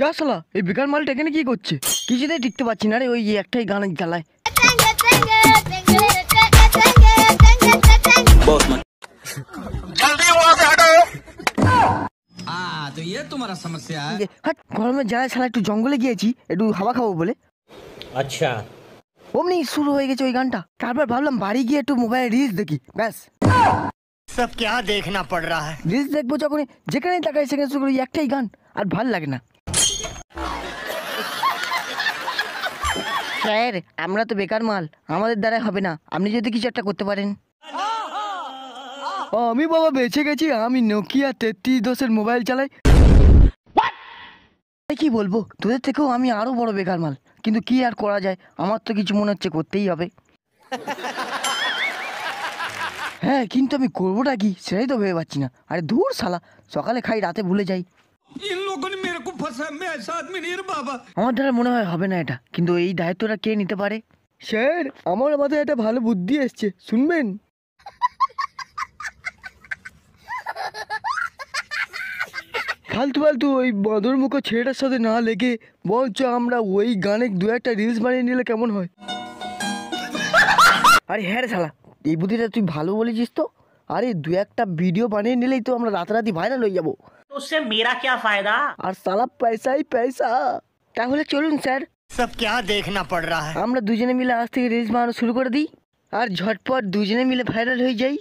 যা শালা এই বেকার মালটা এখানে কি করছে? কিছুতেই টিকতে পারছি না রে ওই একটাই গানের জ্বালায়। तो ये तुम्हारा समस्या है। গরমের জ্বালায় শালা একটু জঙ্গলে গিয়েছি একটু হাওয়া খাবো বলে। আচ্ছা অমনি শুরু হয়ে গেছে ওই গানটা। তারপর ভাবলাম বাড়ি গিয়ে একটু মোবাইলে রিলস দেখি, ব্যাস। সব क्या देखना पड़ रहा है। রিলস দেখবো যখন যেখানেই তাকাই সেখানে শুধু একটাই গান, আর ভাল লাগে না। স্যার আমরা তো বেকার মাল, আমাদের দ্বারা হবে না, আপনি যদি কিছু একটা করতে পারেন। আমি বাবা বেঁচে গেছি, আমি নোকিয়া 3310 মোবাইল চালাই। কি বলবো, তোদের থেকেও আমি আরো বড় বেকার মাল, কিন্তু কি আর করা যায়, আমার তো কিছু মনে হচ্ছে করতেই হবে। হ্যাঁ কিন্তু আমি করবোটা কি সেটাই তো ভেবে পাচ্ছি না। আরে ধুর শালা, সকালে খাই রাতে ভুলে যাই। আমার দ্বারা মনে হয় হবে না এটা, কিন্তু এই দায়িত্বটা কে নিতে পারে? স্যার আমার মাথায় একটা ভালো বুদ্ধি এসছে, শুনবেন? ফালতু ফালতু ওই বাঁদর মুখো ছেলেটার সাথে না লেগে বরঞ্চ আমরা ওই গানে দু একটা রিলস বানিয়ে নিলে কেমন হয়? আরে হ্যাঁ রে শালা, এই বুদ্ধিটা তুই ভালো বলেছিস তো। আরে দু একটা ভিডিও বানিয়ে নিলেই তো আমরা রাতারাতি ভাইরাল হয়ে যাবো। उससे मेरा क्या फायदा। আর শালা পয়সাই পয়সা। তাহলে চলুন স্যার, सब क्या देखना पड़ रहा है। আমরা দুজনে মিলে আজ থেকে রিলস বানানো শুরু করে দিই, আর ঝটপট দুজনে মিলে ভাইরাল হয়ে যাই।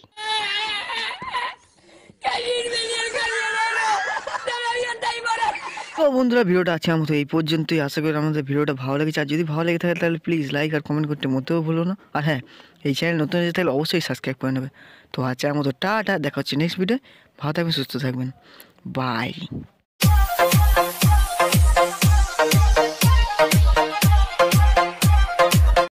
তো বন্ধুরা ভিডিওটা আছে আমার মতো এই পর্যন্তই। আশা করি আমাদের ভিডিওটা ভালো লেগেছে, আর যদি ভালো লেগে থাকে তাহলে প্লিজ লাইক আর কমেন্ট করতে মোটেও ভুলো না। আর হ্যাঁ, এই চ্যানেল নতুন হয়ে তাহলে অবশ্যই সাবস্ক্রাইব করে নেবে। তো আজকে আমার মতো টাটা, দেখা হচ্ছে নেক্সট ভিডিও। ভালো থাকবেন, সুস্থ থাকবেন, বাই।